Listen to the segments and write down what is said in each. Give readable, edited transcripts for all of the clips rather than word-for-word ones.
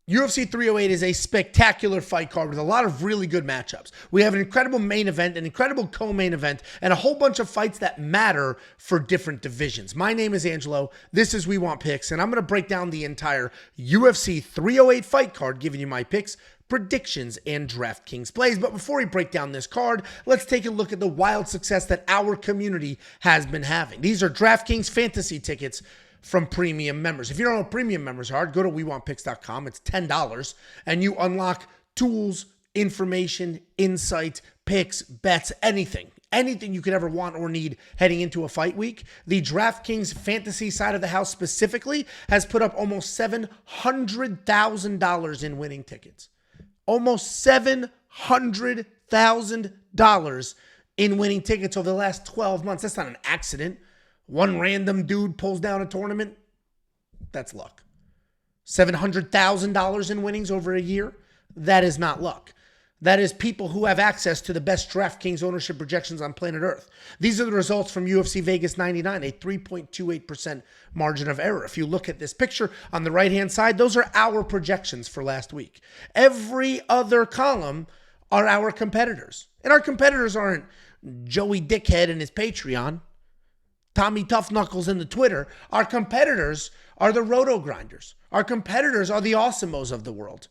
UFC 308 is a spectacular fight card with a lot of really good matchups. We have an incredible main event, an incredible co-main event, and a whole bunch of fights that matter for different divisions. My name is Angelo. This is We Want Picks, and I'm going to break down the entire UFC 308 fight card, giving you my picks, predictions, and DraftKings plays. But before we break down this card, let's take a look at the wild success that our community has been having. These are DraftKings fantasy tickets from premium members. If you don't know what premium members are, go to WeWantPicks.com. It's $10, and you unlock tools, information, insight, picks, bets, anything you could ever want or need heading into a fight week. The DraftKings fantasy side of the house specifically has put up almost $700,000 in winning tickets. Almost $700,000 in winning tickets over the last 12 months. That's not an accident. One random dude pulls down a tournament. That's luck. $700,000 in winnings over a year. That is not luck. That is people who have access to the best DraftKings ownership projections on planet Earth. These are the results from UFC Vegas 99, a 3.28% margin of error. If you look at this picture on the right-hand side, those are our projections for last week. Every other column are our competitors. And our competitors aren't Joey Dickhead and his Patreon, Tommy Tough Knuckles in the Twitter. Our competitors are the Roto Grinders. Our competitors are the Awesomos of the world.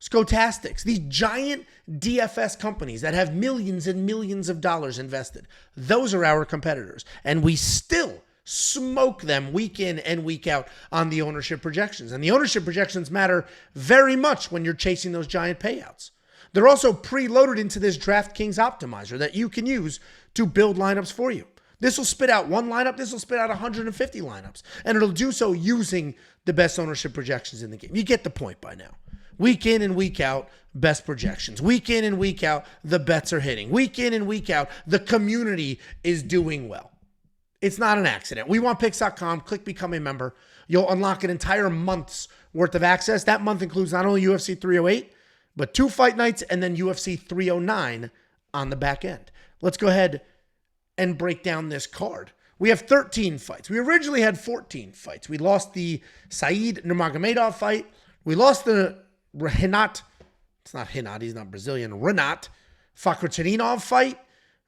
Scotastics, these giant DFS companies that have millions and millions of dollars invested. Those are our competitors. And we still smoke them week in and week out on the ownership projections. And the ownership projections matter very much when you're chasing those giant payouts. They're also preloaded into this DraftKings optimizer that you can use to build lineups for you. This will spit out one lineup. This will spit out 150 lineups. And it'll do so using the best ownership projections in the game. You get the point by now. Week in and week out, best projections. Week in and week out, the bets are hitting. Week in and week out, the community is doing well. It's not an accident. WeWantPicks.com. Click Become a Member. You'll unlock an entire month's worth of access. That month includes not only UFC 308, but 2 fight nights and then UFC 309 on the back end. Let's go ahead and break down this card. We have 13 fights. We originally had 14 fights. We lost the Said Nurmagomedov fight. We lost the Rinat, it's not Rinat, he's not Brazilian, Rinat Fakhretdinov fight,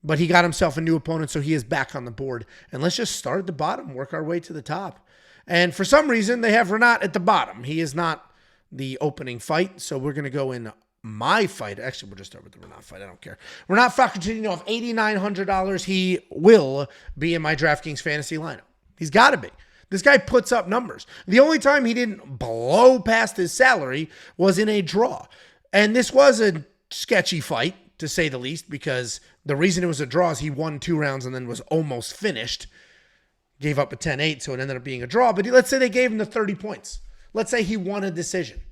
but he got himself a new opponent, so he is back on the board. And let's just start at the bottom, work our way to the top. And for some reason, they have Rinat at the bottom. He is not the opening fight, so we're going to go in my fight. Actually, we'll just start with the Rinat fight. I don't care. Rinat Fakhretdinov, $8,900. He will be in my DraftKings fantasy lineup. He's got to be. This guy puts up numbers. The only time he didn't blow past his salary was in a draw. And this was a sketchy fight, to say the least, because the reason it was a draw is he won 2 rounds and then was almost finished. Gave up a 10-8, so it ended up being a draw. But let's say they gave him the 30 points. Let's say he won a decision.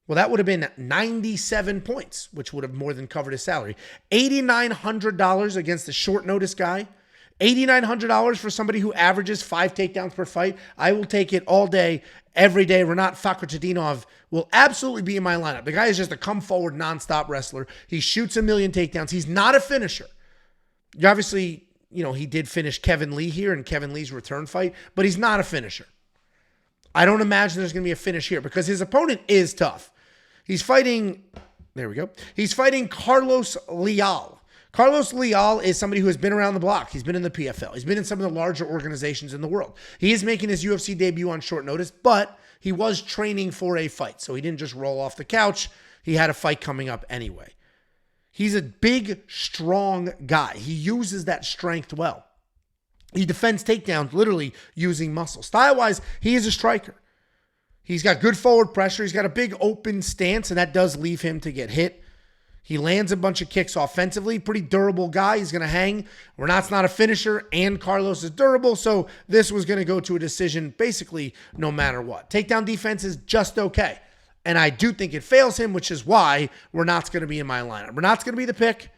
Well, that would have been 97 points, which would have more than covered his salary. $8,900 against a short notice guy. $8,900 for somebody who averages 5 takedowns per fight. I will take it all day, every day. Rinat Fakhretdinov will absolutely be in my lineup. The guy is just a come-forward, nonstop wrestler. He shoots a million takedowns. He's not a finisher. Obviously, he did finish Kevin Lee here in Kevin Lee's return fight, but he's not a finisher. I don't imagine there's going to be a finish here because his opponent is tough. He's fighting, there we go. He's fighting Carlos Leal. Carlos Leal is somebody who has been around the block. He's been in the PFL. He's been in some of the larger organizations in the world. He is making his UFC debut on short notice, but he was training for a fight, so he didn't just roll off the couch. He had a fight coming up anyway. He's a big, strong guy. He uses that strength well. He defends takedowns literally using muscle. Style-wise, he is a striker. He's got good forward pressure. He's got a big open stance, and that does leave him to get hit. He lands a bunch of kicks offensively. Pretty durable guy. He's going to hang. Rinat's not a finisher, and Carlos is durable, so this was going to go to a decision basically no matter what. Takedown defense is just okay, and I do think it fails him, which is why Rinat's going to be in my lineup. Rinat's going to be the pick.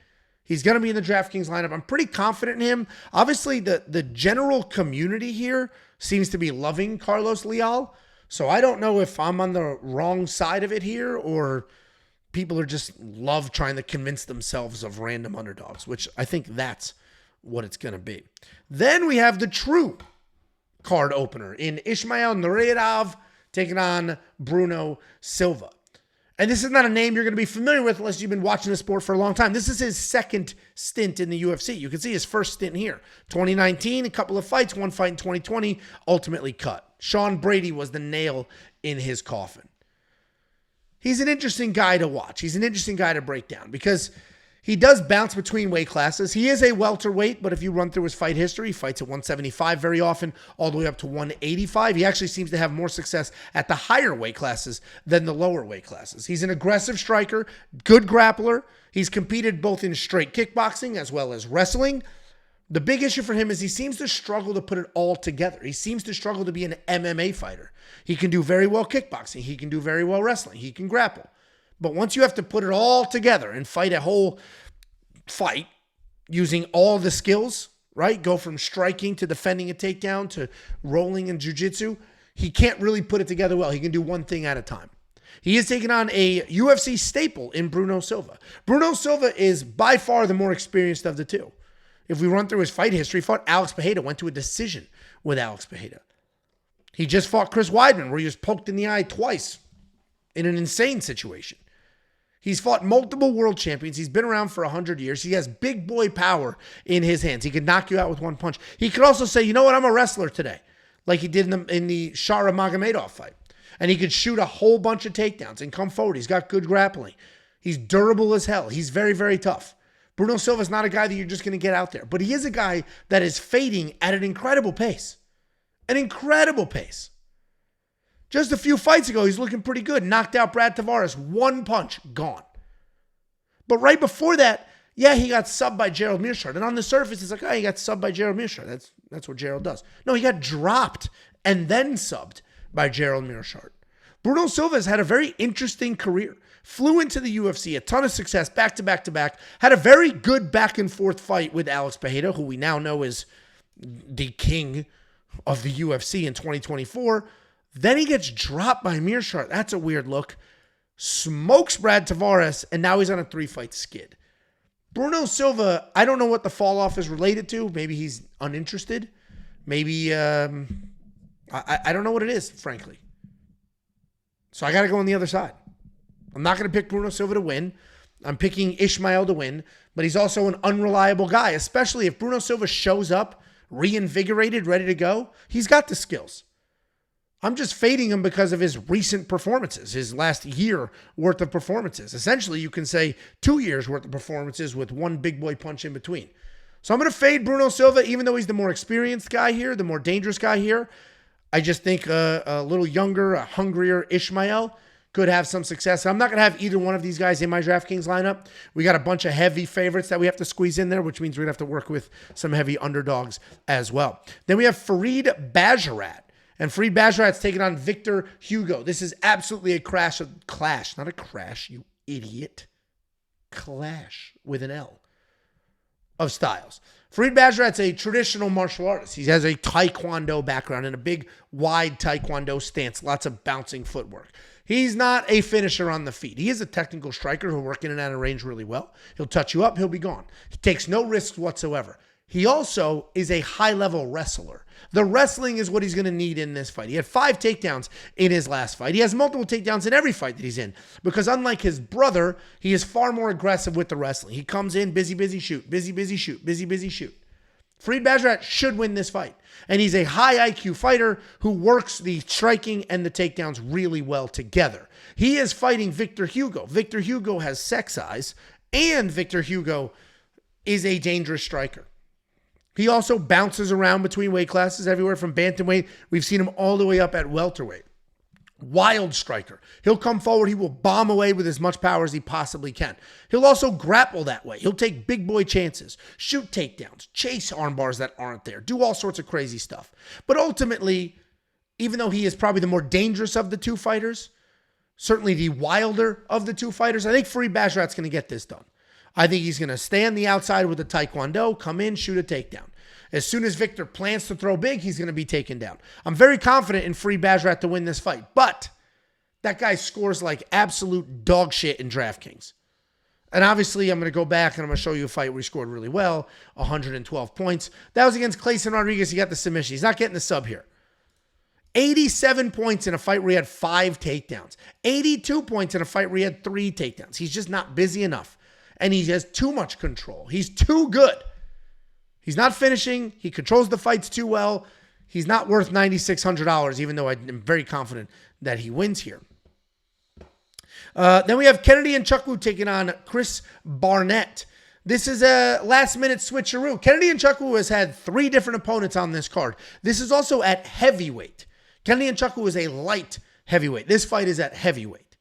He's going to be in the DraftKings lineup. I'm pretty confident in him. Obviously, the general community here seems to be loving Carlos Leal, so I don't know if I'm on the wrong side of it here or people are just love trying to convince themselves of random underdogs, which I think that's what it's going to be. Then we have the true card opener in Ismail Naurdiev taking on Bruno Silva. And this is not a name you're going to be familiar with unless you've been watching the sport for a long time. This is his second stint in the UFC. You can see his first stint here. 2019, a couple of fights, one fight in 2020, ultimately cut. Sean Brady was the nail in his coffin. He's an interesting guy to watch. He's an interesting guy to break down because he does bounce between weight classes. He is a welterweight, but if you run through his fight history, he fights at 175 very often, all the way up to 185. He actually seems to have more success at the higher weight classes than the lower weight classes. He's an aggressive striker, good grappler. He's competed both in straight kickboxing as well as wrestling. The big issue for him is he seems to struggle to put it all together. He seems to struggle to be an MMA fighter. He can do very well kickboxing. He can do very well wrestling. He can grapple. But once you have to put it all together and fight a whole fight using all the skills, right? Go from striking to defending a takedown to rolling and jiu-jitsu, he can't really put it together well. He can do one thing at a time. He is taking on a UFC staple in Bruno Silva. Bruno Silva is by far the more experienced of the two. If we run through his fight history, he fought Alex Pereira, went to a decision with Alex Pereira. He just fought Chris Weidman, where he was poked in the eye twice in an insane situation. He's fought multiple world champions. He's been around for 100 years. He has big boy power in his hands. He could knock you out with one punch. He could also say, you know what, I'm a wrestler today, like he did in the Shara Magomedov fight. And he could shoot a whole bunch of takedowns and come forward. He's got good grappling. He's durable as hell. He's very, very tough. Bruno Silva is not a guy that you're just going to get out there, but he is a guy that is fading at an incredible pace. An incredible pace. Just a few fights ago, he's looking pretty good. Knocked out Brad Tavares. One punch, gone. But right before that, yeah, he got subbed by Gerald Meerschaert. And on the surface, it's like, oh, he got subbed by Gerald Meerschaert. That's what Gerald does. No, he got dropped and then subbed by Gerald Meerschaert. Bruno Silva has had a very interesting career. Flew into the UFC, a ton of success, back to back to back. Had a very good back and forth fight with Alex Pereira, who we now know is the king of the UFC in 2024. Then he gets dropped by Meerschaert. That's a weird look. Smokes Brad Tavares, and now he's on a 3-fight skid. Bruno Silva, I don't know what the fall off is related to. Maybe he's uninterested. Maybe, I don't know what it is, frankly. So I got to go on the other side. I'm not going to pick Bruno Silva to win. I'm picking Ismail to win, but he's also an unreliable guy, especially if Bruno Silva shows up reinvigorated, ready to go. He's got the skills. I'm just fading him because of his recent performances, his last year worth of performances. Essentially, you can say 2 years worth of performances with one big boy punch in between. So I'm going to fade Bruno Silva, even though he's the more experienced guy here, the more dangerous guy here. I just think a little younger, a hungrier Ismail could have some success. I'm not going to have either one of these guys in my DraftKings lineup. We got a bunch of heavy favorites that we have to squeeze in there, which means we're going to have to work with some heavy underdogs as well. Then we have Farid Basharat. And Farid Basharat's taking on Victor Hugo. This is absolutely a clash, not a crash, you idiot. Clash with an L of styles. Farid Basharat's a traditional martial artist. He has a taekwondo background and a big, wide taekwondo stance. Lots of bouncing footwork. He's not a finisher on the feet. He is a technical striker who'll work in and out of range really well. He'll touch you up, he'll be gone. He takes no risks whatsoever. He also is a high-level wrestler. The wrestling is what he's going to need in this fight. He had 5 takedowns in his last fight. He has multiple takedowns in every fight that he's in because unlike his brother, he is far more aggressive with the wrestling. He comes in, busy, busy, shoot, busy, busy, shoot, busy, busy, shoot. Farid Basharat should win this fight. And he's a high IQ fighter who works the striking and the takedowns really well together. He is fighting Victor Hugo. Victor Hugo has sex eyes, and Victor Hugo is a dangerous striker. He also bounces around between weight classes everywhere from bantamweight. We've seen him all the way up at welterweight. Wild striker. He'll come forward. He will bomb away with as much power as he possibly can. He'll also grapple that way. He'll take big boy chances, shoot takedowns, chase arm bars that aren't there, do all sorts of crazy stuff. But ultimately, even though he is probably the more dangerous of the two fighters, certainly the wilder of the two fighters, I think Farid Basharat's going to get this done. I think he's going to stay on the outside with the taekwondo, come in, shoot a takedown. As soon as Victor plans to throw big, he's going to be taken down. I'm very confident in Farid Basharat to win this fight, but that guy scores like absolute dog shit in DraftKings. And obviously, I'm going to go back and I'm going to show you a fight where he scored really well, 112 points. That was against Clayson Rodriguez. He got the submission. He's not getting the sub here. 87 points in a fight where he had 5 takedowns. 82 points in a fight where he had 3 takedowns. He's just not busy enough. And he has too much control. He's too good. He's not finishing. He controls the fights too well. He's not worth $9,600, even though I'm very confident that he wins here. Then we have Kennedy Nzechukwu taking on Chris Barnett. This is a last-minute switcheroo. Kennedy Nzechukwu has had 3 different opponents on this card. This is also at heavyweight. Kennedy Nzechukwu is a light heavyweight. This fight is at heavyweight.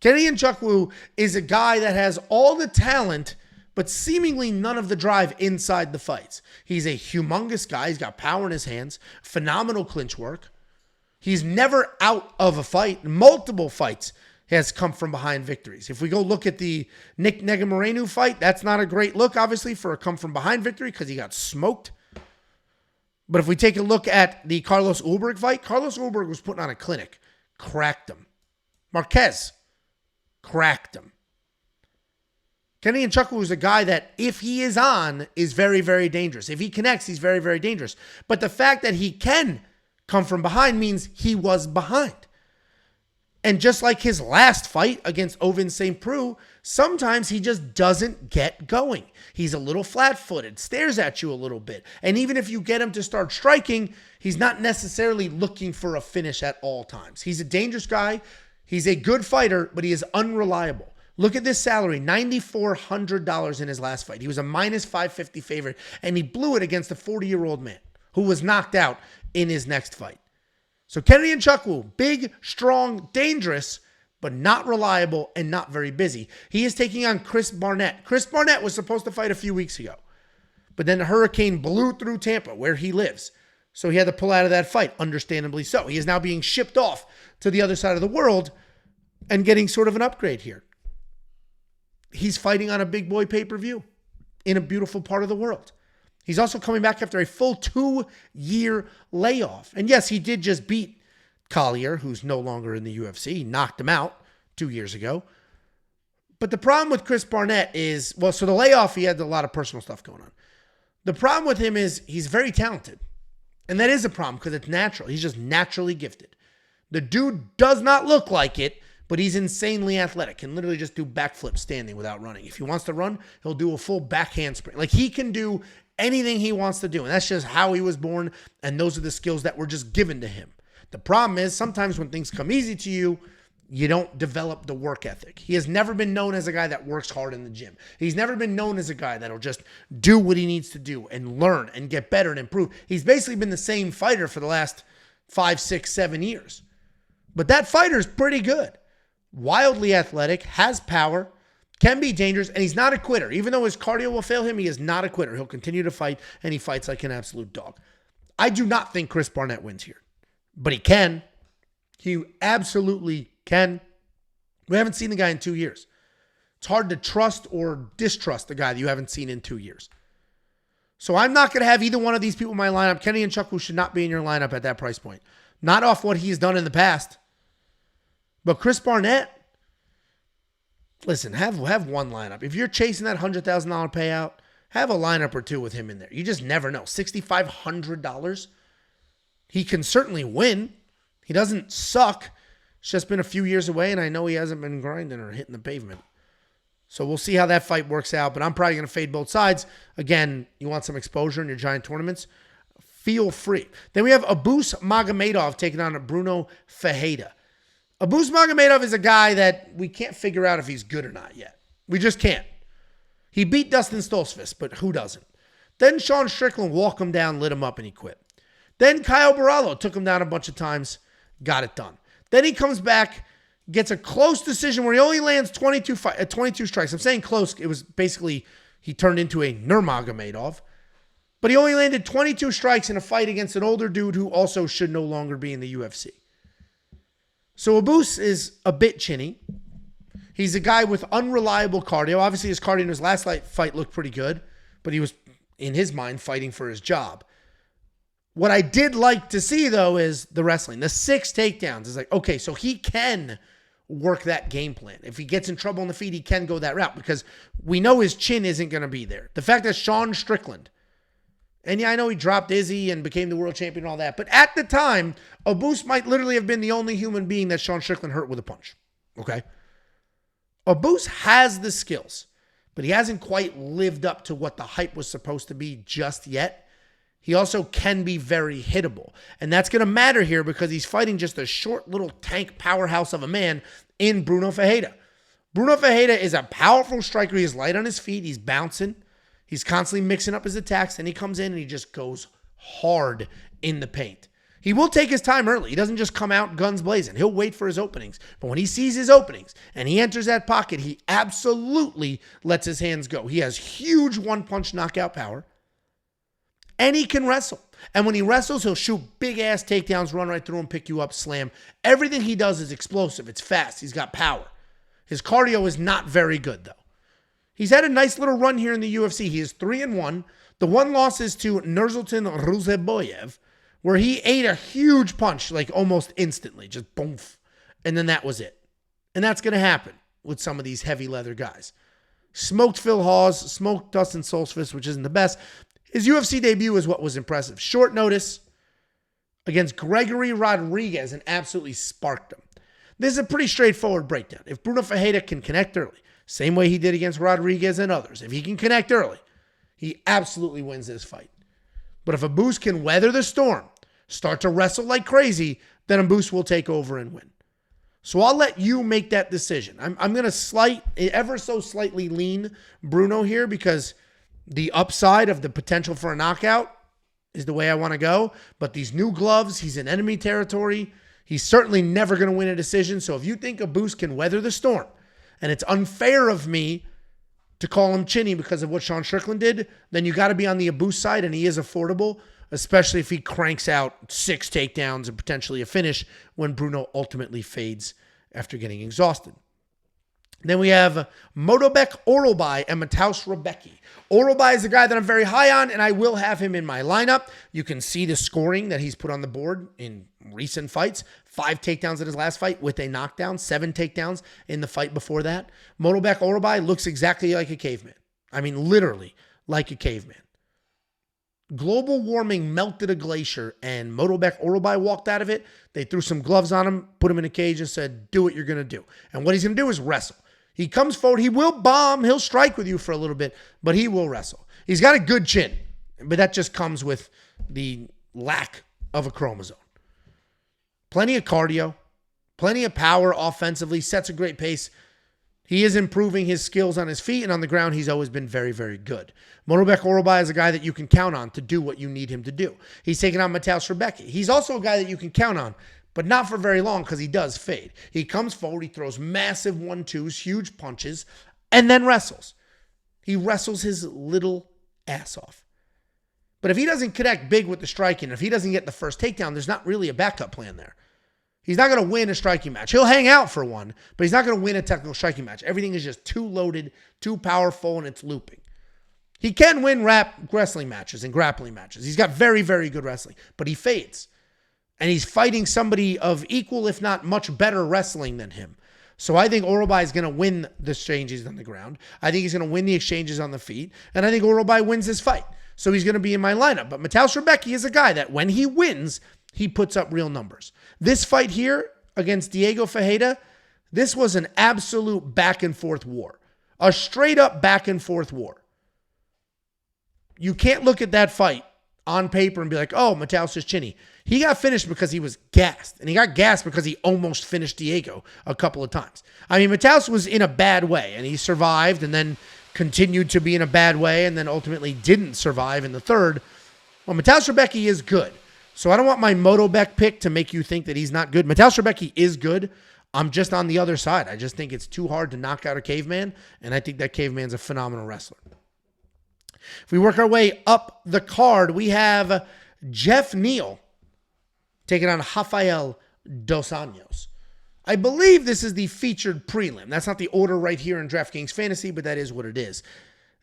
Kennedy Nzechukwu is a guy that has all the talent, but seemingly none of the drive inside the fights. He's a humongous guy. He's got power in his hands, phenomenal clinch work. He's never out of a fight. Multiple fights has come from behind victories. If we go look at the Nick Negumereanu fight, that's not a great look, obviously, for a come from behind victory because he got smoked. But if we take a look at the Carlos Ulberg fight, Carlos Ulberg was putting on a clinic. Cracked him. Marquez cracked him. Kennedy Nzechukwu is a guy that, if he is on, is very, very dangerous. If he connects, he's very, very dangerous. But the fact that he can come from behind means he was behind. And just like his last fight against Ovin St. Preux, sometimes he just doesn't get going. He's a little flat-footed, stares at you a little bit. And even if you get him to start striking, he's not necessarily looking for a finish at all times. He's a dangerous guy. He's a good fighter, but he is unreliable. Look at this salary, $9,400 in his last fight. He was a minus 550 favorite, and he blew it against a 40-year-old man who was knocked out in his next fight. So Kennedy Nzechukwu, big, strong, dangerous, but not reliable and not very busy. He is taking on Chris Barnett. Chris Barnett was supposed to fight a few weeks ago, but then the hurricane blew through Tampa, where he lives. So he had to pull out of that fight, understandably so. He is now being shipped off to the other side of the world and getting sort of an upgrade here. He's fighting on a big boy pay-per-view in a beautiful part of the world. He's also coming back after a full 2-year layoff. And yes, he did just beat Collier, who's no longer in the UFC. He knocked him out 2 years ago. But the problem with Chris Barnett is, well, so the layoff, he had a lot of personal stuff going on. The problem with him is he's very talented. And that is a problem because it's natural. He's just naturally gifted. The dude does not look like it, but he's insanely athletic. Can literally just do backflips standing without running. If he wants to run, he'll do a full back handspring. Like, he can do anything he wants to do. And that's just how he was born. And those are the skills that were just given to him. The problem is sometimes when things come easy to you, you don't develop the work ethic. He has never been known as a guy that works hard in the gym. He's never been known as a guy that'll just do what he needs to do and learn and get better and improve. He's basically been the same fighter for the last 5, 6, 7 years. But that fighter's pretty good. Wildly athletic, has power, can be dangerous, and he's not a quitter. Even though his cardio will fail him, he is not a quitter. He'll continue to fight, and he fights like an absolute dog. I do not think Chris Barnett wins here, but he can. He absolutely can. We haven't seen the guy in 2 years. It's hard to trust or distrust the guy that you haven't seen in 2 years. So I'm not going to have either one of these people in my lineup. Kennedy Nzechukwu should not be in your lineup at that price point. Not off what he's done in the past. But Chris Barnett, listen, have one lineup. If you're chasing that $100,000 payout, have a lineup or two with him in there. You just never know. $6,500. He can certainly win. He doesn't suck. It's just been a few years away, and I know he hasn't been grinding or hitting the pavement. So we'll see how that fight works out, but I'm probably going to fade both sides. Again, you want some exposure in your giant tournaments? Feel free. Then we have Abus Magomedov taking on Bruno Ferreira. Abus Magomedov is a guy that we can't figure out if he's good or not yet. We just can't. He beat Dustin Stoltzfus, but who doesn't? Then Sean Strickland walked him down, lit him up, and he quit. Then Kyle Barallo took him down a bunch of times, got it done. Then he comes back, gets a close decision where he only lands 22 strikes. I'm saying close. It was basically he turned into a Nurmagomedov. But he only landed 22 strikes in a fight against an older dude who also should no longer be in the UFC. So Abus is a bit chinny. He's a guy with unreliable cardio. Obviously, his cardio in his last fight looked pretty good, but he was, in his mind, fighting for his job. What I did like to see, though, is the wrestling. The 6 takedowns is like, okay, so he can work that game plan. If he gets in trouble on the feet, he can go that route because we know his chin isn't going to be there. The fact that Sean Strickland And yeah, I know he dropped Izzy and became the world champion and all that. But at the time, Abus might literally have been the only human being that Sean Strickland hurt with a punch. Okay? Abus has the skills, but he hasn't quite lived up to what the hype was supposed to be just yet. He also can be very hittable. And that's going to matter here because he's fighting just a short little tank powerhouse of a man in Bruno Ferreira. Bruno Ferreira is a powerful striker. He is light on his feet. He's bouncing. He's constantly mixing up his attacks. And he comes in and he just goes hard in the paint. He will take his time early. He doesn't just come out guns blazing. He'll wait for his openings. But when he sees his openings and he enters that pocket, he absolutely lets his hands go. He has huge one-punch knockout power. And he can wrestle. And when he wrestles, he'll shoot big-ass takedowns, run right through him, pick you up, slam. Everything he does is explosive. It's fast. He's got power. His cardio is not very good, though. He's had a nice little run here in the UFC. He is 3-1. The one loss is to Nursultan Ruzeboyev, where he ate a huge punch, like almost instantly. Just boom. And then that was it. And that's going to happen with some of these heavy leather guys. Smoked Phil Hawes, smoked Dustin Solsfus, which isn't the best. His UFC debut is what was impressive. Short notice against Gregory Rodriguez and absolutely sparked him. This is a pretty straightforward breakdown. If Bruno Ferreira can connect early, same way he did against Rodriguez and others, if he can connect early, he absolutely wins this fight. But if Abus can weather the storm, start to wrestle like crazy, then Abus will take over and win. So I'll let you make that decision. I'm going to ever so slightly lean Bruno here because the upside of the potential for a knockout is the way I want to go. But these new gloves, he's in enemy territory. He's certainly never going to win a decision. So if you think Abus can weather the storm, and it's unfair of me to call him chinny because of what Sean Strickland did, then you got to be on the Abus side, and he is affordable, especially if he cranks out 6 takedowns and potentially a finish when Bruno ultimately fades after getting exhausted. Then we have Myktybek Orolbai and Mateusz Rebecki. Orolbai is a guy that I'm very high on, and I will have him in my lineup. You can see the scoring that he's put on the board in recent fights. 5 takedowns in his last fight with a knockdown, 7 takedowns in the fight before that. Myktybek Orolbai looks exactly like a caveman. I mean, literally like a caveman. Global warming melted a glacier, and Myktybek Orolbai walked out of it. They threw some gloves on him, put him in a cage, and said, do what you're going to do. And what he's going to do is wrestle. He comes forward. He will bomb. He'll strike with you for a little bit, but he will wrestle. He's got a good chin, but that just comes with the lack of a chromosome. Plenty of cardio, plenty of power offensively, sets a great pace. He is improving his skills on his feet, and on the ground, he's always been very, very good. Myktybek Orolbai is a guy that you can count on to do what you need him to do. He's taking on Mateusz Rebecki. He's also a guy that you can count on, but not for very long because he does fade. He comes forward, he throws massive 1-2s, huge punches, and then wrestles. He wrestles his little ass off. But if he doesn't connect big with the striking, if he doesn't get the first takedown, there's not really a backup plan there. He's not going to win a striking match. He'll hang out for one, but he's not going to win a technical striking match. Everything is just too loaded, too powerful, and it's looping. He can win wrestling matches and grappling matches. He's got very, very good wrestling, but he fades. And he's fighting somebody of equal, if not much better wrestling than him. So I think Orolbai is going to win the exchanges on the ground. I think he's going to win the exchanges on the feet. And I think Orolbai wins this fight. So he's going to be in my lineup. But Mateusz Rebecki is a guy that when he wins, he puts up real numbers. This fight here against Diego Ferreira, this was an absolute back and forth war. A straight up back and forth war. You can't look at that fight on paper and be like, oh, Mateusz is chinny. He got finished because he was gassed. And he got gassed because he almost finished Diego a couple of times. I mean, Mateusz was in a bad way, and he survived and then continued to be in a bad way and then ultimately didn't survive in the third. Well, Mateusz Rebecki is good. So I don't want my Myktybek pick to make you think that he's not good. Mateusz Rebecki is good. I'm just on the other side. I just think it's too hard to knock out a caveman, and I think that caveman's a phenomenal wrestler. If we work our way up the card, we have Geoff Neal taking on Rafael dos Anjos. I believe this is the featured prelim. That's not the order right here in DraftKings Fantasy, but that is what it is.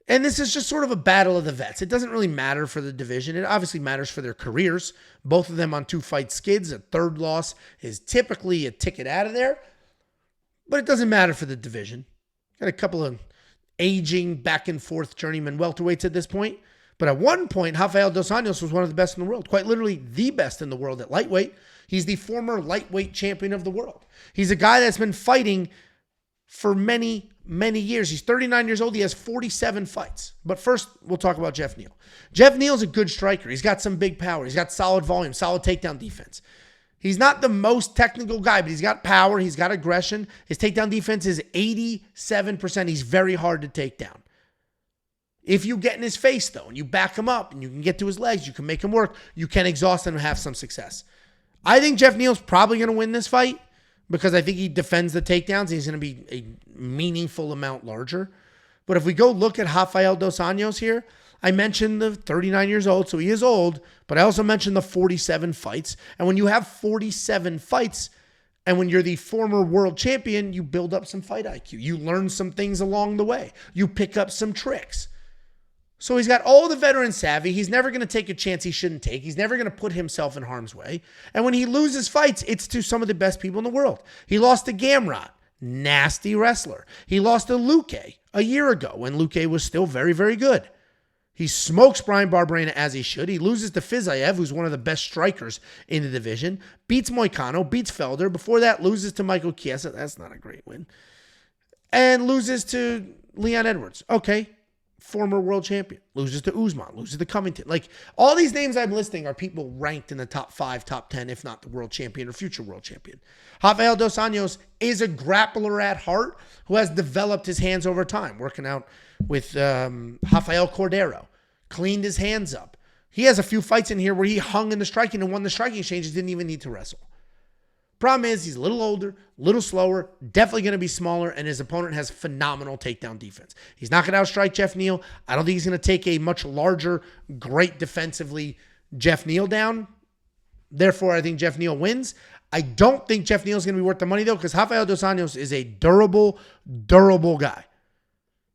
And this is just sort of a battle of the vets. It doesn't really matter for the division. It obviously matters for their careers. Both of them on 2-fight skids. A third loss is typically a ticket out of there. But it doesn't matter for the division. Got a couple of aging back and forth journeyman welterweights at this point. But at one point, Rafael dos Anjos was one of the best in the world, quite literally the best in the world at lightweight. He's the former lightweight champion of the world. He's a guy that's been fighting for many, many years. He's 39 years old. He has 47 fights. But first, we'll talk about Geoff Neal. Geoff Neal's a good striker. He's got some big power. He's got solid volume, solid takedown defense. He's not the most technical guy, but he's got power. He's got aggression. His takedown defense is 87%. He's very hard to take down. If you get in his face, though, and you back him up, and you can get to his legs, you can make him work, you can exhaust him and have some success. I think Geoff Neal's probably going to win this fight because I think he defends the takedowns. And he's going to be a meaningful amount larger. But if we go look at Rafael dos Anjos here, I mentioned the 39 years old, so he is old, but I also mentioned the 47 fights. And when you have 47 fights, and when you're the former world champion, you build up some fight IQ. You learn some things along the way. You pick up some tricks. So he's got all the veteran savvy. He's never going to take a chance he shouldn't take. He's never going to put himself in harm's way. And when he loses fights, it's to some of the best people in the world. He lost to Gamrot, nasty wrestler. He lost to Luque a year ago when Luque was still very, very good. He smokes Brian Barberena as he should. He loses to Fiziev, who's one of the best strikers in the division. Beats Moicano, beats Felder. Before that, loses to Michael Chiesa. That's not a great win. And loses to Leon Edwards. Okay. Former world champion, loses to Usman, loses to Covington. Like, all these names I'm listing are people ranked in the top 5, top 10, if not the world champion or future world champion. Rafael dos Anjos is a grappler at heart who has developed his hands over time, working out with Rafael Cordero, cleaned his hands up. He has a few fights in here where he hung in the striking and won the striking exchanges, didn't even need to wrestle. Problem is, he's a little older, a little slower, definitely going to be smaller, and his opponent has phenomenal takedown defense. He's not going to outstrike Geoff Neal. I don't think he's going to take a much larger, great defensively Geoff Neal down. Therefore, I think Geoff Neal wins. I don't think Geoff Neal is going to be worth the money, though, because Rafael dos Anjos is a durable guy.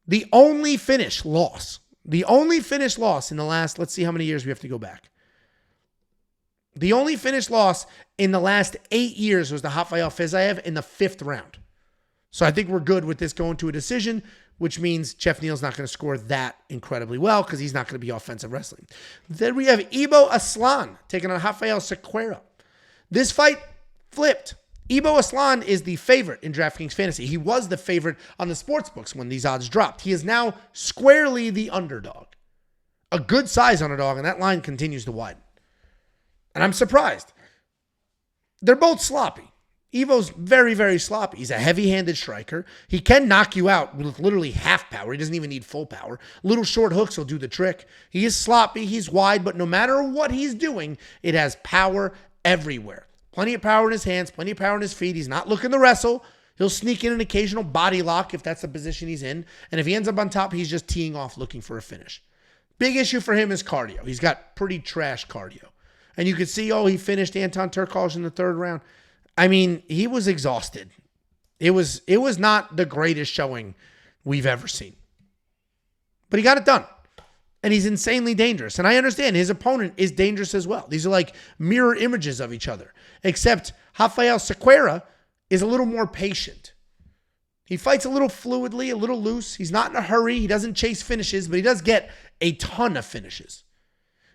The only finish loss in the last, let's see how many years we have to go back. The only finish loss in the last 8 years was the Rafael Fiziev in the 5th round. So I think we're good with this going to a decision, which means Geoff Neal's not going to score that incredibly well because he's not going to be offensive wrestling. Then we have Ibo Aslan taking on Rafael Sequeira. This fight flipped. Ibo Aslan is the favorite in DraftKings Fantasy. He was the favorite on the sports books when these odds dropped. He is now squarely the underdog. A good size underdog, and that line continues to widen. And I'm surprised. They're both sloppy. Ivo's very, very sloppy. He's a heavy-handed striker. He can knock you out with literally half power. He doesn't even need full power. Little short hooks will do the trick. He is sloppy. He's wide, but no matter what he's doing, it has power everywhere. Plenty of power in his hands, plenty of power in his feet. He's not looking to wrestle. He'll sneak in an occasional body lock if that's the position he's in. And if he ends up on top, he's just teeing off looking for a finish. Big issue for him is cardio. He's got pretty trash cardio. And you could see, he finished Anton Turkalj in the 3rd round. I mean, he was exhausted. It was not the greatest showing we've ever seen. But he got it done. And he's insanely dangerous. And I understand his opponent is dangerous as well. These are like mirror images of each other. Except Rafael Sequeira is a little more patient. He fights a little fluidly, a little loose. He's not in a hurry. He doesn't chase finishes, but he does get a ton of finishes.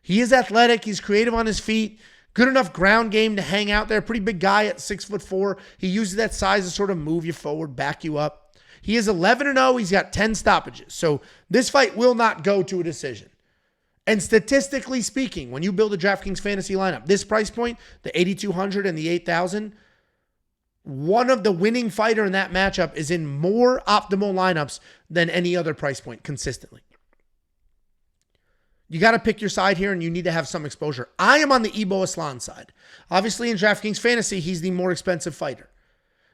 He is athletic. He's creative on his feet. Good enough ground game to hang out there. Pretty big guy at 6'4". He uses that size to sort of move you forward, back you up. He is 11-0. He's got 10 stoppages. So this fight will not go to a decision. And statistically speaking, when you build a DraftKings fantasy lineup, this price point, the 8,200 and the 8,000, one of the winning fighter in that matchup is in more optimal lineups than any other price point consistently. You got to pick your side here, and you need to have some exposure. I am on the Ibo Aslan side. Obviously, in DraftKings Fantasy, he's the more expensive fighter.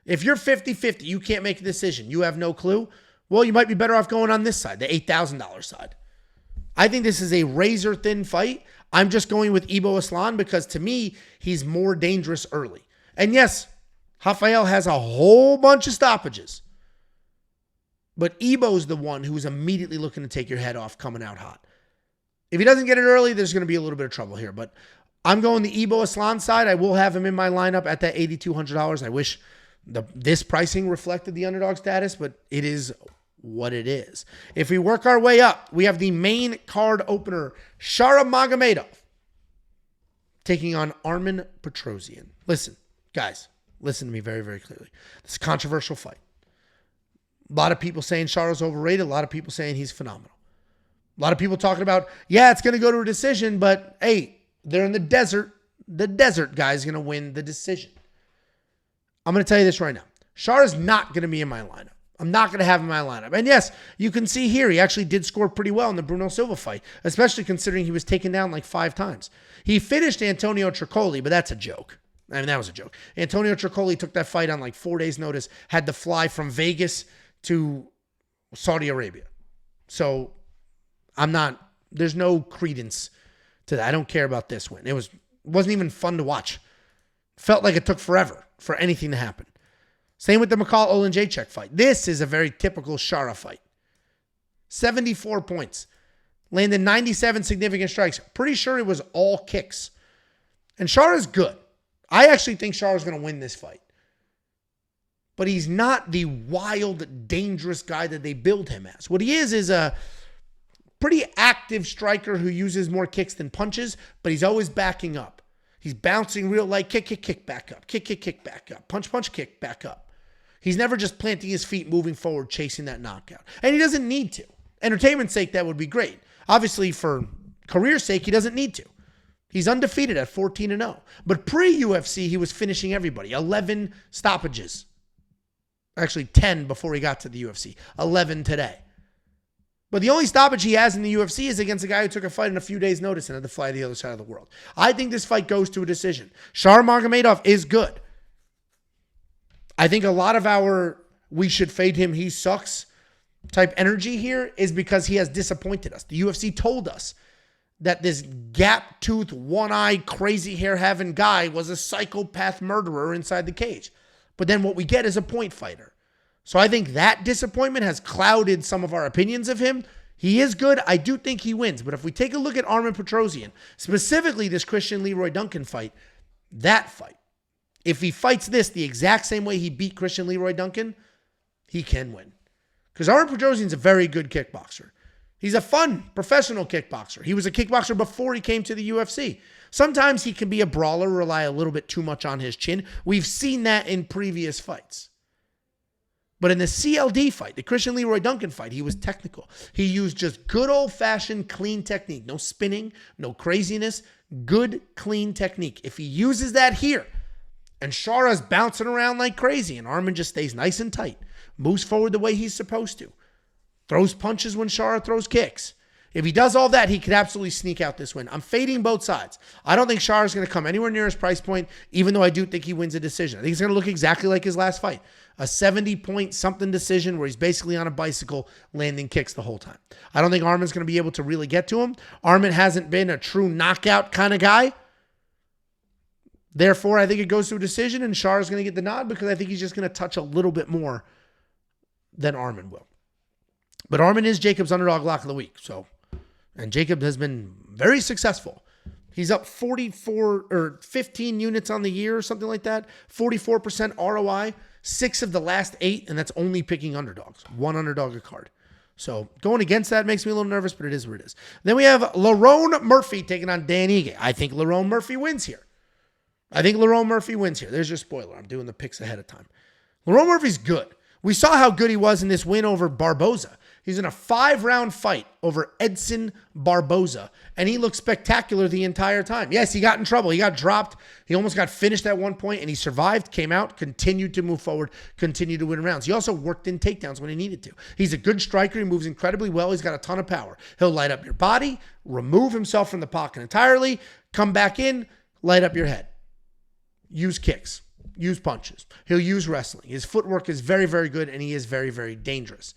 If you're 50-50, you can't make a decision, you have no clue, well, you might be better off going on this side, the $8,000 side. I think this is a razor-thin fight. I'm just going with Ibo Aslan because, to me, he's more dangerous early. And yes, Rafael has a whole bunch of stoppages. But Ibo's the one who's immediately looking to take your head off coming out hot. If he doesn't get it early, there's going to be a little bit of trouble here. But I'm going the Ibo Aslan side. I will have him in my lineup at that $8,200. I wish this pricing reflected the underdog status, but it is what it is. If we work our way up, we have the main card opener, Shara Magomedov, taking on Armen Petrosyan. Listen, guys, listen to me very, very clearly. This is a controversial fight. A lot of people saying Shara's overrated. A lot of people saying he's phenomenal. A lot of people talking about, yeah, it's going to go to a decision, but hey, they're in the desert. The desert guy's going to win the decision. I'm going to tell you this right now. Shara's not going to be in my lineup. I'm not going to have him in my lineup. And yes, you can see here, he actually did score pretty well in the Bruno Silva fight, especially considering he was taken down like 5 times. He finished Antonio Tricoli, but that's a joke. I mean, that was a joke. Antonio Tricoli took that fight on like 4 days' notice, had to fly from Vegas to Saudi Arabia. So there's no credence to that. I don't care about this win. It wasn't even fun to watch. Felt like it took forever for anything to happen. Same with the McCall Olenjacek fight. This is a very typical Shara fight. 74 points. Landed 97 significant strikes. Pretty sure it was all kicks. And Shara's good. I actually think Shara's going to win this fight. But he's not the wild, dangerous guy that they build him as. What he is a pretty active striker who uses more kicks than punches, but he's always backing up. He's bouncing real light, kick, back up. Kick, back up. Punch, kick, back up. He's never just planting his feet, moving forward, chasing that knockout. And he doesn't need to. Entertainment's sake, that would be great. Obviously, for career's sake, he doesn't need to. He's undefeated at 14-0. But pre-UFC, he was finishing everybody. 11 stoppages. Actually, 10 before he got to the UFC. 11 today. But the only stoppage he has in the UFC is against a guy who took a fight in a few days' notice and had to fly to the other side of the world. I think this fight goes to a decision. Shara Magomedov is good. I think a lot of we should fade him, he sucks type energy here is because he has disappointed us. The UFC told us that this gap-toothed, one-eye, crazy hair-having guy was a psychopath murderer inside the cage. But then what we get is a point fighter. So I think that disappointment has clouded some of our opinions of him. He is good. I do think he wins. But if we take a look at Armen Petrosyan, specifically this Christian Leroy Duncan fight, that fight, if he fights this the exact same way he beat Christian Leroy Duncan, he can win. Because Armen Petrosyan's a very good kickboxer. He's a fun, professional kickboxer. He was a kickboxer before he came to the UFC. Sometimes he can be a brawler, rely a little bit too much on his chin. We've seen that in previous fights. But in the CLD fight, the Christian Leroy Duncan fight, he was technical. He used just good old-fashioned clean technique. No spinning, no craziness. Good, clean technique. If he uses that here, and Shara's bouncing around like crazy, and Armen just stays nice and tight, moves forward the way he's supposed to, throws punches when Shara throws kicks. If he does all that, he could absolutely sneak out this win. I'm fading both sides. I don't think Shara's going to come anywhere near his price point, even though I do think he wins a decision. I think he's going to look exactly like his last fight. A 70-point-something decision where he's basically on a bicycle landing kicks the whole time. I don't think Armen's going to be able to really get to him. Armen hasn't been a true knockout kind of guy. Therefore, I think it goes to a decision, and Shara's going to get the nod because I think he's just going to touch a little bit more than Armen will. But Armen is Jacob's underdog lock of the week. And Jacob has been very successful. He's up 44 or 15 units on the year or something like that. 44% ROI, 6 of the last 8, and that's only picking underdogs. 1 underdog a card. So going against that makes me a little nervous, but it is what it is. Then we have Lerone Murphy taking on Dan Ige. I think Lerone Murphy wins here. There's your spoiler. I'm doing the picks ahead of time. Lerone Murphy's good. We saw how good he was in this win over Barboza. He's in a 5-round fight over Edson Barboza, and he looked spectacular the entire time. Yes, he got in trouble. He got dropped. He almost got finished at one point, and he survived, came out, continued to move forward, continued to win rounds. He also worked in takedowns when he needed to. He's a good striker. He moves incredibly well. He's got a ton of power. He'll light up your body, remove himself from the pocket entirely, come back in, light up your head. Use kicks, use punches. He'll use wrestling. His footwork is very, very good, and he is very, very dangerous.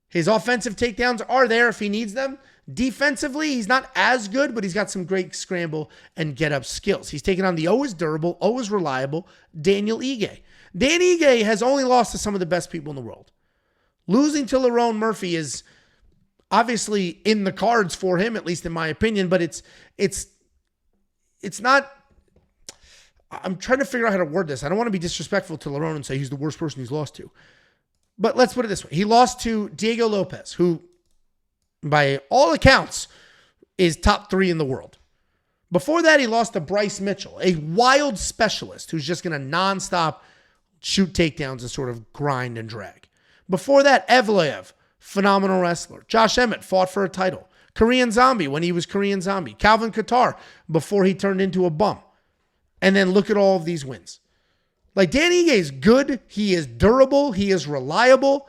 His offensive takedowns are there if he needs them. Defensively, he's not as good, but he's got some great scramble and get-up skills. He's taken on the always durable, always reliable Daniel Ige. Dan Ige has only lost to some of the best people in the world. Losing to Lerone Murphy is obviously in the cards for him, at least in my opinion, but it's not... I'm trying to figure out how to word this. I don't want to be disrespectful to Lerone and say he's the worst person he's lost to. But let's put it this way. He lost to Diego Lopez, who, by all accounts, is top 3 in the world. Before that, he lost to Bryce Mitchell, a wild specialist who's just going to nonstop shoot takedowns and sort of grind and drag. Before that, Evloev, phenomenal wrestler. Josh Emmett fought for a title. Korean Zombie when he was Korean Zombie. Calvin Kattar before he turned into a bum. And then look at all of these wins. Like, Dan Ige is good. He is durable. He is reliable.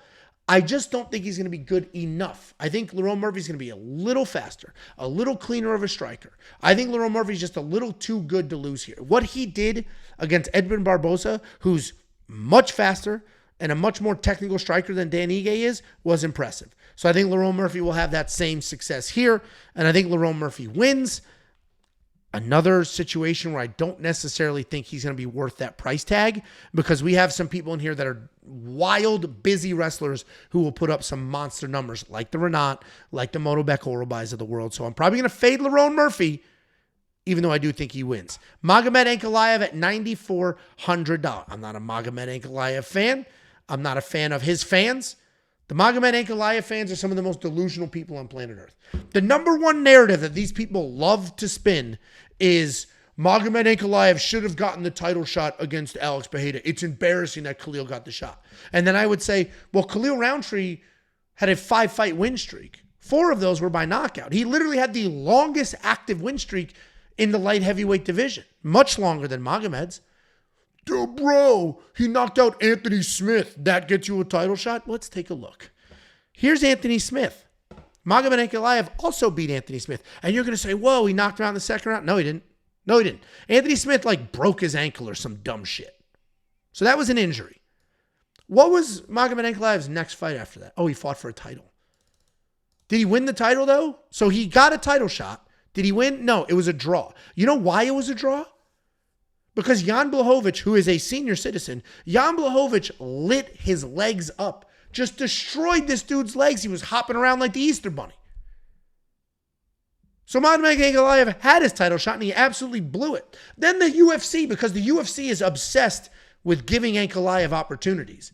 I just don't think he's going to be good enough. I think Lerone Murphy's going to be a little faster, a little cleaner of a striker. I think Lerone Murphy's just a little too good to lose here. What he did against Edwin Barboza, who's much faster and a much more technical striker than Dan Ige is, was impressive. So I think Lerone Murphy will have that same success here, and I think Lerone Murphy wins. Another situation where I don't necessarily think he's going to be worth that price tag, because we have some people in here that are wild, busy wrestlers who will put up some monster numbers, like the Rinat, like the Myktybek Orolbais of the world. So I'm probably going to fade Lerone Murphy, even though I do think he wins. Magomed Ankalaev at $9,400. I'm not a Magomed Ankalaev fan. I'm not a fan of his fans. The Magomed Ankalaev fans are some of the most delusional people on planet Earth. The number one narrative that these people love to spin is Magomed Ankalaev should have gotten the title shot against Alex Pereira. It's embarrassing that Khalil got the shot. And then I would say, well, Khalil Roundtree had a 5-fight win streak. 4 of those were by knockout. He literally had the longest active win streak in the light heavyweight division. Much longer than Magomed's. Dude, bro, he knocked out Anthony Smith. That gets you a title shot? Let's take a look. Here's Anthony Smith. Magomed Ankalaev also beat Anthony Smith. And you're going to say, whoa, he knocked him out in the second round? No, he didn't. No, he didn't. Anthony Smith, broke his ankle or some dumb shit. So that was an injury. What was Magomed Ankalaev's next fight after that? Oh, he fought for a title. Did he win the title, though? So he got a title shot. Did he win? No, it was a draw. You know why it was a draw? Because Jan Blachowicz, who is a senior citizen, Jan Blachowicz lit his legs up. Just destroyed this dude's legs. He was hopping around like the Easter Bunny. So Magomed Ankalaev had his title shot and he absolutely blew it. Then the UFC, because the UFC is obsessed with giving Ankalaev opportunities,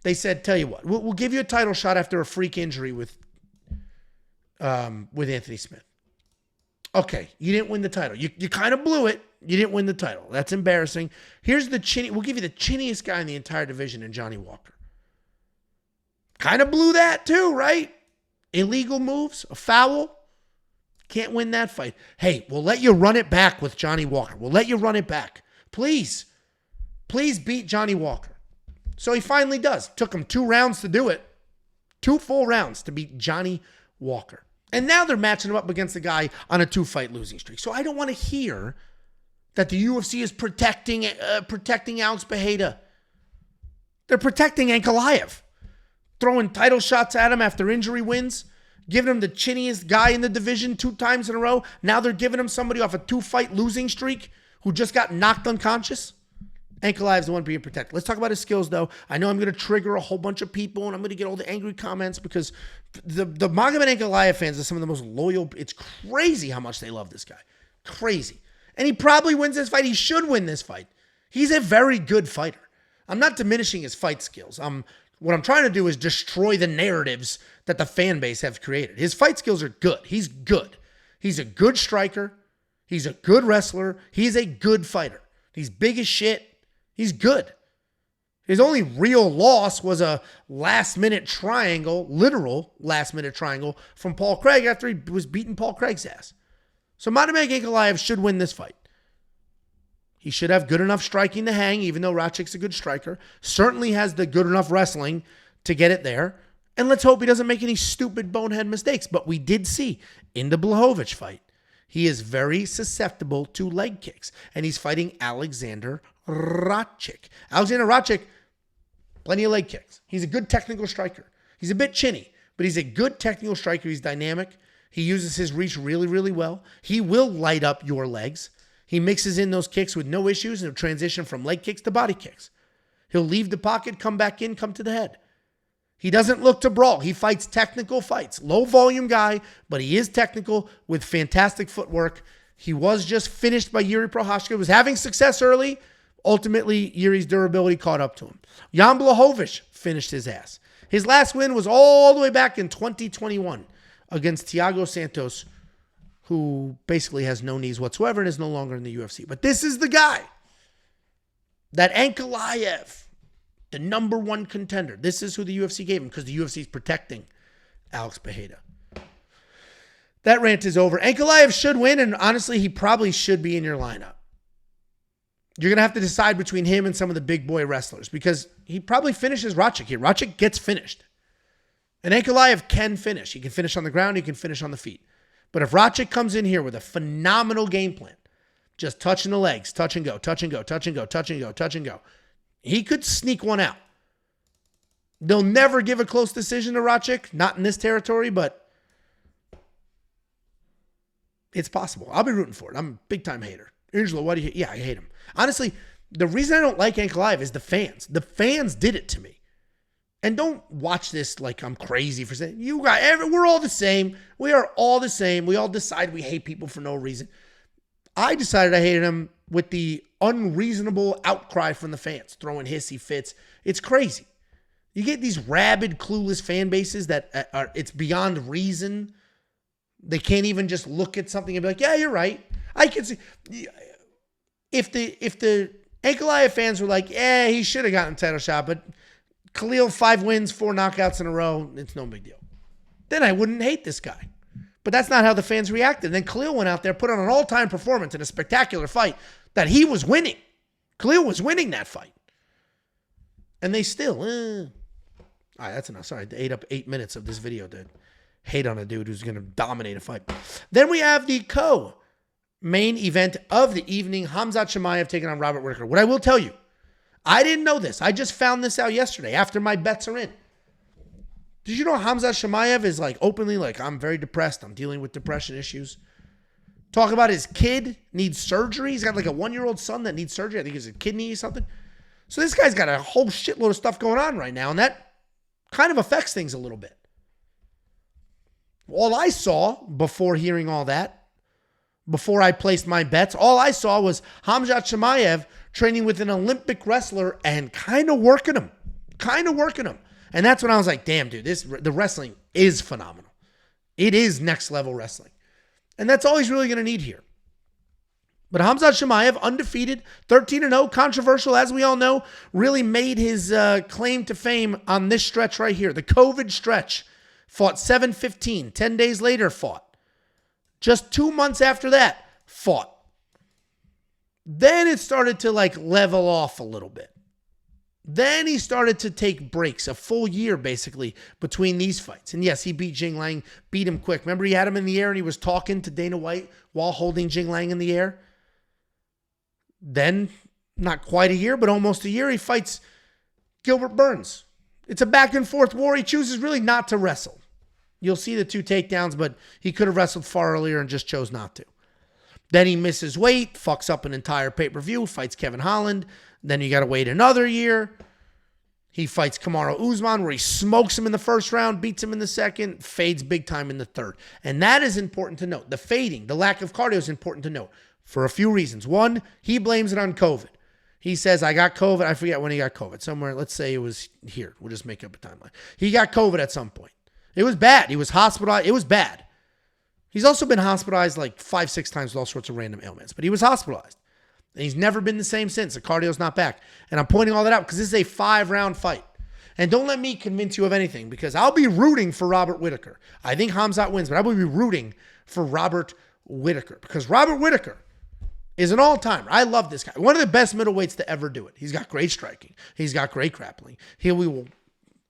they said, tell you what, we'll give you a title shot after a freak injury with Anthony Smith. Okay, you didn't win the title. You kind of blew it. You didn't win the title. That's embarrassing. Here's the chinny. We'll give you the chinniest guy in the entire division in Johnny Walker. Kind of blew that too, right? Illegal moves, a foul. Can't win that fight. Hey, we'll let you run it back with Johnny Walker. We'll let you run it back. Please. Please beat Johnny Walker. So he finally does. Took him 2 rounds to do it. 2 full rounds to beat Johnny Walker. And now they're matching him up against a guy on a 2-fight losing streak. So I don't want to hear that the UFC is protecting Alex Pereira. They're protecting Ankalaev. Throwing title shots at him after injury wins. Giving him the chinniest guy in the division 2 times in a row. Now they're giving him somebody off a 2-fight losing streak who just got knocked unconscious. Ankalaev's the one being protected. Let's talk about his skills, though. I know I'm going to trigger a whole bunch of people, and I'm going to get all the angry comments because the Magomed Ankalaev fans are some of the most loyal. It's crazy how much they love this guy. Crazy. And he probably wins this fight. He should win this fight. He's a very good fighter. I'm not diminishing his fight skills. What I'm trying to do is destroy the narratives that the fan base have created. His fight skills are good. He's good. He's a good striker. He's a good wrestler. He's a good fighter. He's big as shit. He's good. His only real loss was a last-minute triangle, literal last-minute triangle from Paul Craig after he was beating Paul Craig's ass. So Magomed Ankalaev should win this fight. He should have good enough striking to hang, even though Rachik's a good striker. Certainly has the good enough wrestling to get it there. And let's hope he doesn't make any stupid bonehead mistakes. But we did see in the Blachowicz fight, he is very susceptible to leg kicks. And he's fighting Alexander Rachik. Alexander Rachik, plenty of leg kicks. He's a good technical striker. He's a bit chinny, but he's a good technical striker. He's dynamic. He uses his reach really, really well. He will light up your legs. He mixes in those kicks with no issues and transition from leg kicks to body kicks. He'll leave the pocket, come back in, come to the head. He doesn't look to brawl. He fights technical fights. Low volume guy, but he is technical with fantastic footwork. He was just finished by Yuri Prochazka. Was having success early. Ultimately, Yuri's durability caught up to him. Jan Blachowicz finished his ass. His last win was all the way back in 2021 against Thiago Santos, who basically has no knees whatsoever and is no longer in the UFC. But this is the guy that Ankalaev, the number one contender, this is who the UFC gave him because the UFC is protecting Alex Pereira. That rant is over. Ankalaev should win, and honestly, he probably should be in your lineup. You're going to have to decide between him and some of the big boy wrestlers because he probably finishes Rakic here. Rakic gets finished. And Ankalaev can finish. He can finish on the ground. He can finish on the feet. But if Rakic comes in here with a phenomenal game plan, just touching the legs, touch and go, touch and go, touch and go, touch and go, touch and go, he could sneak one out. They'll never give a close decision to Rakic, not in this territory, but it's possible. I'll be rooting for it. I'm a big-time hater. Angelo, why do you hate? Yeah, I hate him. Honestly, the reason I don't like Ankalaev is the fans. The fans did it to me. And don't watch this like I'm crazy for saying, we're all the same. We are all the same. We all decide we hate people for no reason. I decided I hated him with the unreasonable outcry from the fans, throwing hissy fits. It's crazy. You get these rabid, clueless fan bases that are, it's beyond reason. They can't even just look at something and be like, yeah, you're right. I can see. If the Ankalaev fans were like, yeah, he should have gotten a title shot, but Khalil, 5 wins, 4 knockouts in a row, it's no big deal. Then I wouldn't hate this guy. But that's not how the fans reacted. Then Khalil went out there, put on an all-time performance in a spectacular fight that he was winning. Khalil was winning that fight. And they still, all right, that's enough. Sorry, I ate up 8 minutes of this video to hate on a dude who's going to dominate a fight. Then we have the main event of the evening, Khamzat Chimaev taking on Robert Whittaker. What I will tell you, I didn't know this. I just found this out yesterday after my bets are in. Did you know Khamzat Chimaev is like openly like, I'm very depressed. I'm dealing with depression issues. Talk about his kid needs surgery. He's got like a 1-year-old son that needs surgery. I think it's a kidney or something. So this guy's got a whole shitload of stuff going on right now, and that kind of affects things a little bit. All I saw before hearing all that, before I placed my bets, all I saw was Khamzat Chimaev training with an Olympic wrestler and kind of working him. And that's when I was like, damn, dude, the wrestling is phenomenal. It is next level wrestling. And that's all he's really going to need here. But Khamzat Chimaev, undefeated, 13-0, controversial, as we all know, really made his claim to fame on this stretch right here. The COVID stretch. Fought 7-15. 10 days later, fought. Just 2 months after that, fought. Then it started to like level off a little bit. Then he started to take breaks, a full year basically between these fights. And yes, he beat Jing Lang, beat him quick. Remember he had him in the air and he was talking to Dana White while holding Jing Lang in the air? Then, not quite a year, but almost a year, he fights Gilbert Burns. It's a back and forth war. He chooses really not to wrestle. You'll see the 2 takedowns, but he could have wrestled far earlier and just chose not to. Then he misses weight, fucks up an entire pay-per-view, fights Kevin Holland. Then you got to wait another year. He fights Kamaru Usman, where he smokes him in the first round, beats him in the second, fades big time in the third. And that is important to note. The fading, the lack of cardio is important to note for a few reasons. One, he blames it on COVID. He says, I got COVID. I forget when he got COVID. Somewhere, let's say it was here. We'll just make up a timeline. He got COVID at some point. It was bad. He was hospitalized. It was bad. He's also been hospitalized like 5-6 times with all sorts of random ailments. But he was hospitalized. And he's never been the same since. The cardio's not back. And I'm pointing all that out because this is a 5-round fight. And don't let me convince you of anything because I'll be rooting for Robert Whittaker. I think Khamzat wins, but I will be rooting for Robert Whittaker because Robert Whittaker is an all-timer. I love this guy. One of the best middleweights to ever do it. He's got great striking. He's got great grappling. We will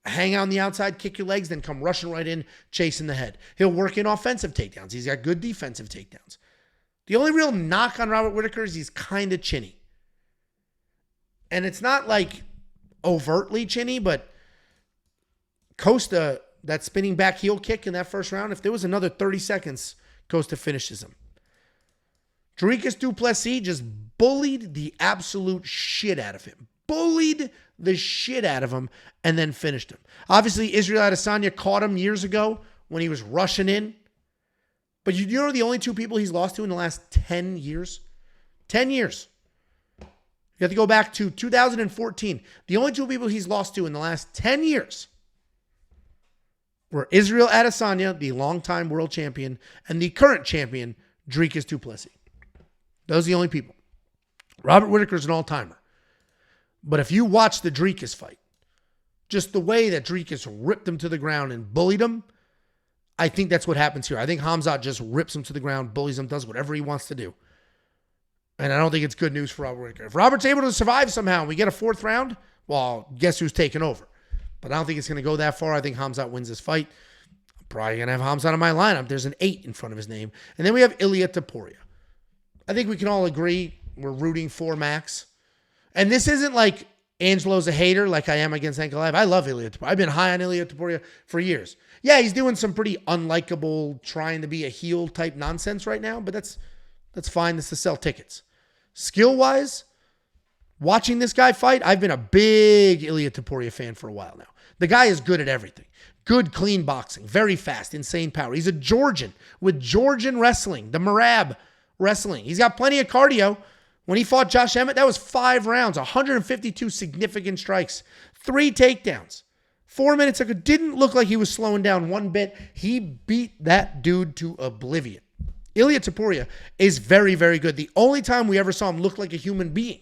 hang on the outside, kick your legs, then come rushing right in, chasing the head. He'll work in offensive takedowns. He's got good defensive takedowns. The only real knock on Robert Whittaker is he's kind of chinny. And it's not like overtly chinny, but Costa, that spinning back heel kick in that first round, if there was another 30 seconds, Costa finishes him. Dricus du Plessis just bullied the absolute shit out of him. Bullied the shit out of him and then finished him. Obviously, Israel Adesanya caught him years ago when he was rushing in. But you know the only 2 people he's lost to in the last 10 years? 10 years. You have to go back to 2014. The only 2 people he's lost to in the last 10 years were Israel Adesanya, the longtime world champion, and the current champion, Dricus du Plessis. Those are the only people. Robert Whittaker's an all-timer. But if you watch the Dricus fight, just the way that Dricus ripped him to the ground and bullied him, I think that's what happens here. I think Khamzat just rips him to the ground, bullies him, does whatever he wants to do. And I don't think it's good news for Robert Whittaker. If Robert's able to survive somehow and we get a 4th round, well, guess who's taking over? But I don't think it's going to go that far. I think Khamzat wins this fight. I'm probably going to have Khamzat in my lineup. There's an 8 in front of his name. And then we have Ilia Topuria. I think we can all agree we're rooting for Max. And this isn't like Angelo's a hater like I am against Ankalaev. I love Ilia Topuria. I've been high on Ilia Topuria for years. Yeah, he's doing some pretty unlikable, trying to be a heel type nonsense right now, but that's fine. That's to sell tickets. Skill-wise, watching this guy fight, I've been a big Ilia Topuria fan for a while now. The guy is good at everything. Good, clean boxing. Very fast, insane power. He's a Georgian with Georgian wrestling, the Marab wrestling. He's got plenty of cardio. When he fought Josh Emmett, that was 5 rounds, 152 significant strikes, 3 takedowns. 4 minutes ago, didn't look like he was slowing down one bit. He beat that dude to oblivion. Ilia Topuria is very, very good. The only time we ever saw him look like a human being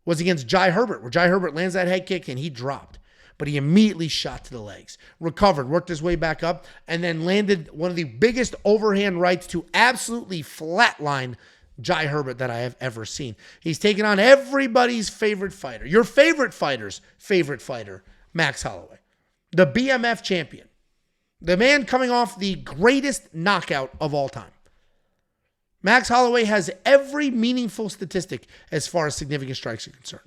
was against Jai Herbert, where Jai Herbert lands that head kick and he dropped. But he immediately shot to the legs, recovered, worked his way back up, and then landed one of the biggest overhand rights to absolutely flatline Jai Herbert that I have ever seen. He's taken on everybody's favorite fighter, your favorite fighter's favorite fighter, Max Holloway, the BMF champion, the man coming off the greatest knockout of all time. Max Holloway has every meaningful statistic as far as significant strikes are concerned.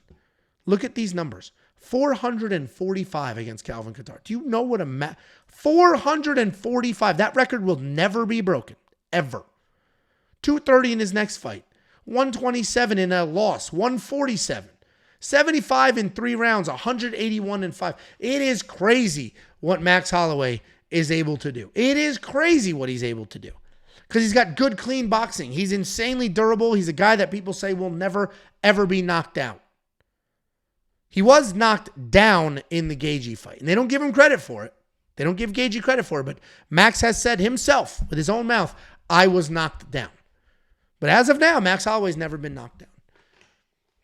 Look at these numbers. 445 against Calvin Kattar. Do you know what 445? That record will never be broken, ever. 230 in his next fight. 127 in a loss. 147. 75 in 3 rounds. 181 in 5. It is crazy what Max Holloway is able to do. It is crazy what he's able to do. Because he's got good, clean boxing. He's insanely durable. He's a guy that people say will never, ever be knocked out. He was knocked down in the Gaethje fight. And they don't give him credit for it. They don't give Gaethje credit for it. But Max has said himself, with his own mouth, I was knocked down. But as of now, Max Holloway's never been knocked down.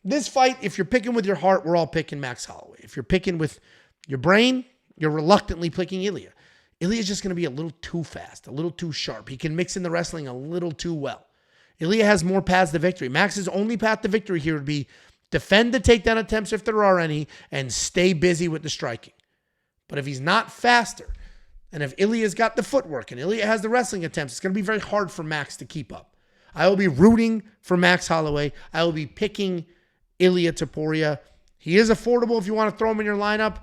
This fight, if you're picking with your heart, we're all picking Max Holloway. If you're picking with your brain, you're reluctantly picking Ilia. Ilia's just going to be a little too fast, a little too sharp. He can mix in the wrestling a little too well. Ilia has more paths to victory. Max's only path to victory here would be defend the takedown attempts if there are any and stay busy with the striking. But if he's not faster, and if Ilia's got the footwork and Ilia has the wrestling attempts, it's going to be very hard for Max to keep up. I will be rooting for Max Holloway. I will be picking Ilia Topuria. He is affordable if you want to throw him in your lineup.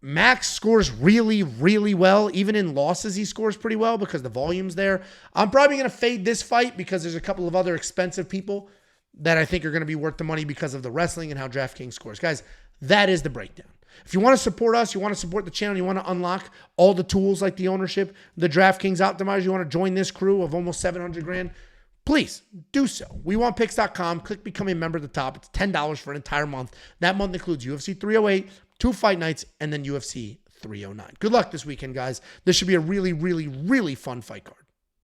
Max scores really, really well. Even in losses, he scores pretty well because the volume's there. I'm probably going to fade this fight because there's a couple of other expensive people that I think are going to be worth the money because of the wrestling and how DraftKings scores. Guys, that is the breakdown. If you want to support us, you want to support the channel, you want to unlock all the tools like the ownership, the DraftKings optimizer, you want to join this crew of almost 700 grand, please do so. WeWantPicks.com. Click Become a Member at the top. It's $10 for an entire month. That month includes UFC 308, 2 fight nights, and then UFC 309. Good luck this weekend, guys. This should be a really, really, really fun fight card.